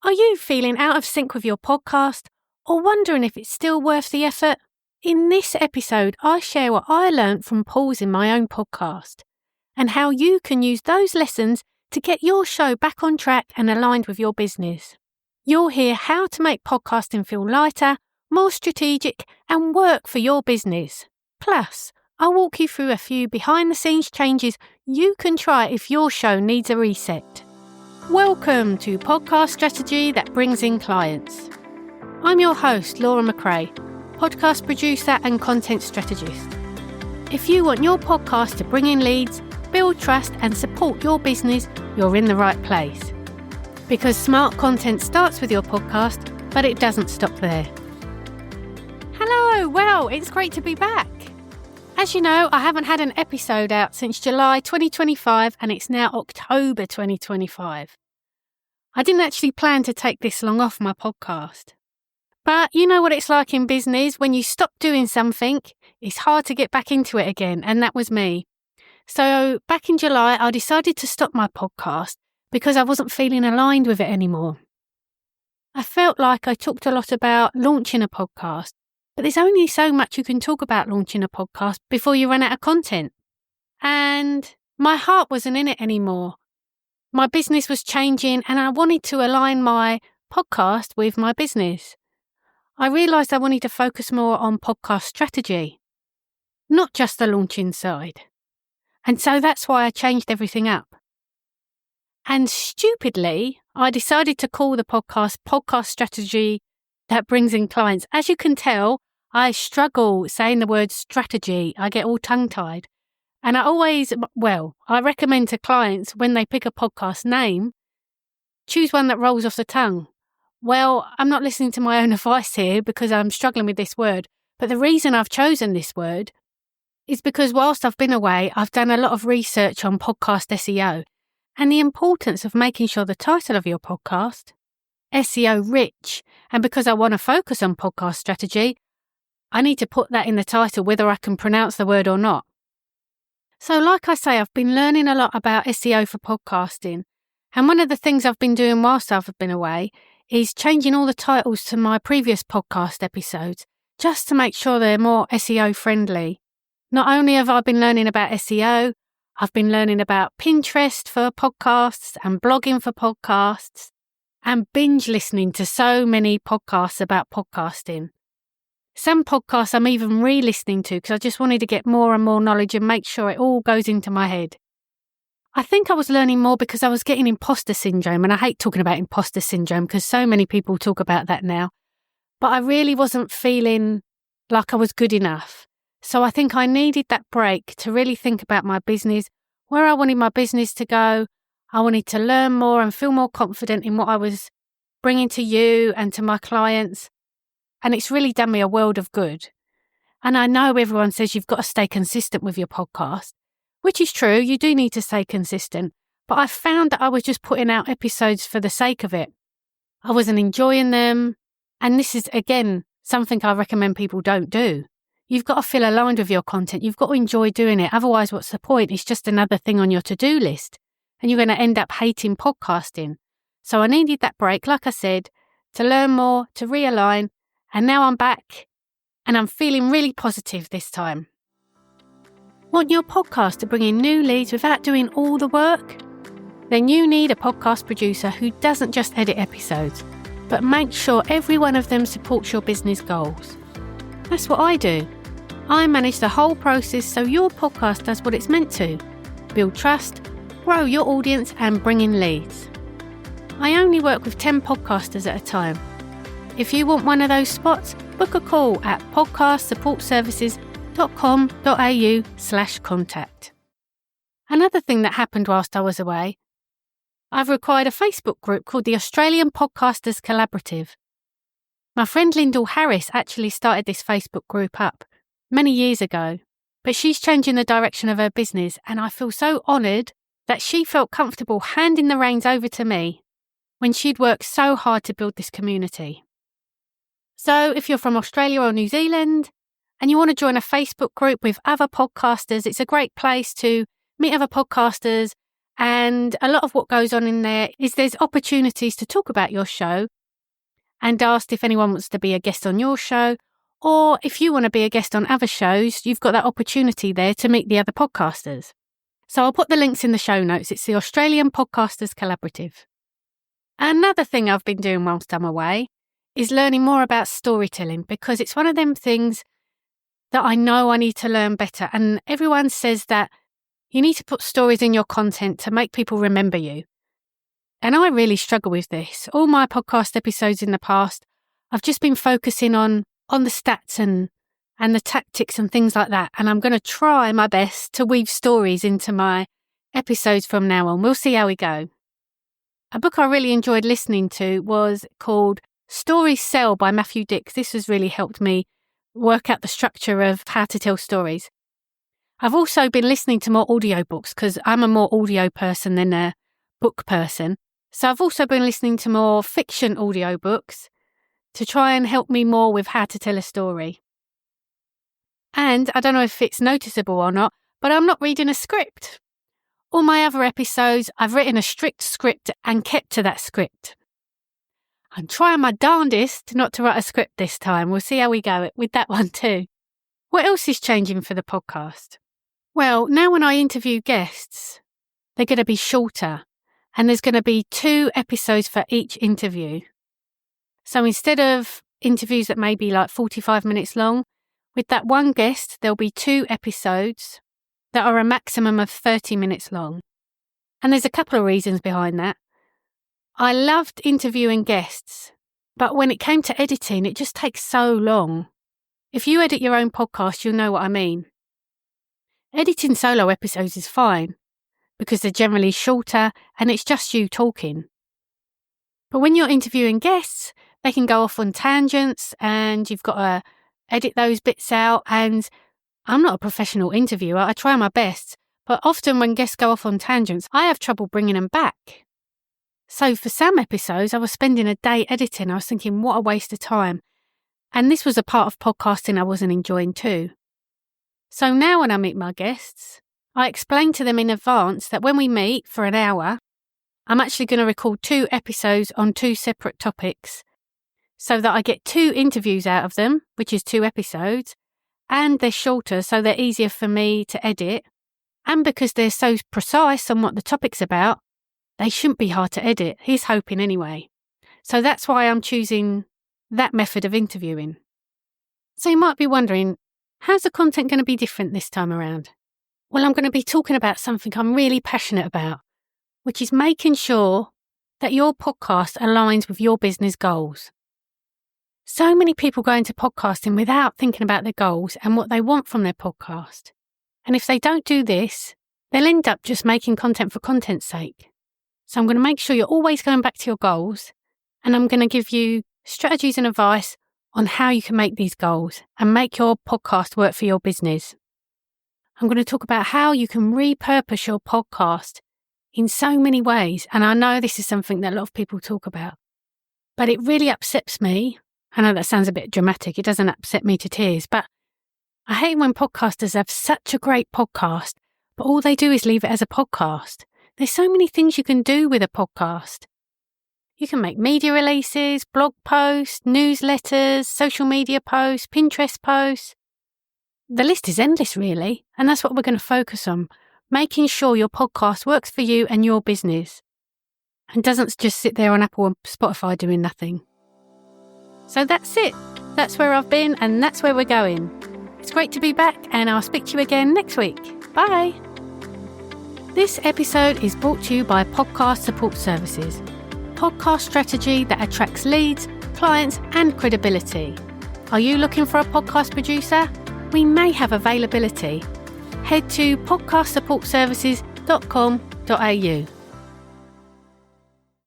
Are you feeling out of sync with your podcast or wondering if it's still worth the effort? In this episode, I share what I learned from pausing my own podcast and how you can use those lessons to get your show back on track and aligned with your business. You'll hear how to make podcasting feel lighter, more strategic, and work for your business. Plus, I'll walk you through a few behind-the-scenes changes you can try if your show needs a reset. Welcome to Podcast Strategy That Brings in Clients. I'm your host, Laura McRae, podcast producer and content strategist. If you want your podcast to bring in leads, build trust and support your business, you're in the right place. Because smart content starts with your podcast, but it doesn't stop there. Hello, well, it's great to be back. As you know, I haven't had an episode out since July 2025 and it's now October 2025. I didn't actually plan to take this long off my podcast. But you know what it's like in business, when you stop doing something, it's hard to get back into it again, and that was me. So back in July, I decided to stop my podcast because I wasn't feeling aligned with it anymore. I felt like I talked a lot about launching a podcast, but there's only so much you can talk about launching a podcast before you run out of content. And my heart wasn't in it anymore. My business was changing and I wanted to align my podcast with my business. I realised I wanted to focus more on podcast strategy, not just the launching side. And so that's why I changed everything up. And stupidly, I decided to call the podcast Strategy That Brings in Clients. As you can tell, I struggle saying the word strategy. I get all tongue-tied. And I recommend to clients when they pick a podcast name, choose one that rolls off the tongue. Well, I'm not listening to my own advice here because I'm struggling with this word. But the reason I've chosen this word is because whilst I've been away, I've done a lot of research on podcast SEO and the importance of making sure the title of your podcast, SEO rich. And because I want to focus on podcast strategy, I need to put that in the title whether I can pronounce the word or not. So like I say, I've been learning a lot about SEO for podcasting. And one of the things I've been doing whilst I've been away is changing all the titles to my previous podcast episodes, just to make sure they're more SEO friendly. Not only have I been learning about SEO, I've been learning about Pinterest for podcasts and blogging for podcasts and binge listening to so many podcasts about podcasting. Some podcasts I'm even re-listening to because I just wanted to get more and more knowledge and make sure it all goes into my head. I think I was learning more because I was getting imposter syndrome, and I hate talking about imposter syndrome because so many people talk about that now. But I really wasn't feeling like I was good enough. So I think I needed that break to really think about my business, where I wanted my business to go. I wanted to learn more and feel more confident in what I was bringing to you and to my clients. And it's really done me a world of good. And I know everyone says you've got to stay consistent with your podcast, which is true. You do need to stay consistent. But I found that I was just putting out episodes for the sake of it. I wasn't enjoying them. And this is, again, something I recommend people don't do. You've got to feel aligned with your content. You've got to enjoy doing it. Otherwise, what's the point? It's just another thing on your to-do list. And you're going to end up hating podcasting. So I needed that break, like I said, to learn more, to realign. And now I'm back and I'm feeling really positive this time. Want your podcast to bring in new leads without doing all the work? Then you need a podcast producer who doesn't just edit episodes, but makes sure every one of them supports your business goals. That's what I do. I manage the whole process so your podcast does what it's meant to: build trust, grow your audience and bring in leads. I only work with 10 podcasters at a time. If you want one of those spots, book a call at podcastsupportservices.com.au/contact. Another thing that happened whilst I was away, I've acquired a Facebook group called the Australian Podcasters Collaborative. My friend Lyndall Harris actually started this Facebook group up many years ago, but she's changing the direction of her business and I feel so honoured that she felt comfortable handing the reins over to me when she'd worked so hard to build this community. So if you're from Australia or New Zealand and you want to join a Facebook group with other podcasters, it's a great place to meet other podcasters And a lot of what goes on in there is there's opportunities to talk about your show and asked if anyone wants to be a guest on your show, or if you want to be a guest on other shows, you've got that opportunity there to meet the other podcasters. So I'll put the links in the show notes. It's the Australian Podcasters Collaborative. Another thing I've been doing whilst I'm away is learning more about storytelling, because it's one of them things that I know I need to learn better. And everyone says that you need to put stories in your content to make people remember you. And I really struggle with this. All my podcast episodes in the past, I've just been focusing on the stats and the tactics and things like that. And I'm going to try my best to weave stories into my episodes from now on. We'll see how we go. A book I really enjoyed listening to was called Stories Sell by Matthew Dicks. This has really helped me work out the structure of how to tell stories. I've also been listening to more audiobooks because I'm a more audio person than a book person. So I've also been listening to more fiction audiobooks to try and help me more with how to tell a story. And I don't know if it's noticeable or not, but I'm not reading a script. All my other episodes, I've written a strict script and kept to that script. I'm trying my darndest not to write a script this time. We'll see how we go with that one too. What else is changing for the podcast? Well, now when I interview guests, they're going to be shorter, and there's going to be 2 episodes for each interview. So instead of interviews that may be like 45 minutes long, with that one guest, there'll be 2 episodes that are a maximum of 30 minutes long. And there's a couple of reasons behind that. I loved interviewing guests, but when it came to editing, it just takes so long. If you edit your own podcast, you'll know what I mean. Editing solo episodes is fine because they're generally shorter and it's just you talking. But when you're interviewing guests, they can go off on tangents and you've got to edit those bits out. And I'm not a professional interviewer. I try my best, but often when guests go off on tangents, I have trouble bringing them back. So for some episodes, I was spending a day editing. I was thinking, what a waste of time. And this was a part of podcasting I wasn't enjoying too. So now when I meet my guests, I explain to them in advance that when we meet for an hour, I'm actually going to record 2 episodes on 2 separate topics so that I get 2 interviews out of them, which is 2 episodes, and they're shorter so they're easier for me to edit. And because they're so precise on what the topic's about, they shouldn't be hard to edit. He's hoping anyway. So that's why I'm choosing that method of interviewing. So you might be wondering, how's the content going to be different this time around? Well, I'm going to be talking about something I'm really passionate about, which is making sure that your podcast aligns with your business goals. So many people go into podcasting without thinking about their goals and what they want from their podcast. And if they don't do this, they'll end up just making content for content's sake. So I'm going to make sure you're always going back to your goals, and I'm going to give you strategies and advice on how you can make these goals and make your podcast work for your business. I'm going to talk about how you can repurpose your podcast in so many ways. And I know this is something that a lot of people talk about, but it really upsets me. I know that sounds a bit dramatic. It doesn't upset me to tears, but I hate when podcasters have such a great podcast, but all they do is leave it as a podcast. There's so many things you can do with a podcast. You can make media releases, blog posts, newsletters, social media posts, Pinterest posts. The list is endless, really, and that's what we're going to focus on, making sure your podcast works for you and your business and doesn't just sit there on Apple and Spotify doing nothing. So that's it. That's where I've been and that's where we're going. It's great to be back, and I'll speak to you again next week. Bye. This episode is brought to you by Podcast Support Services, podcast strategy that attracts leads, clients, and credibility. Are you looking for a podcast producer? We may have availability. Head to podcastsupportservices.com.au.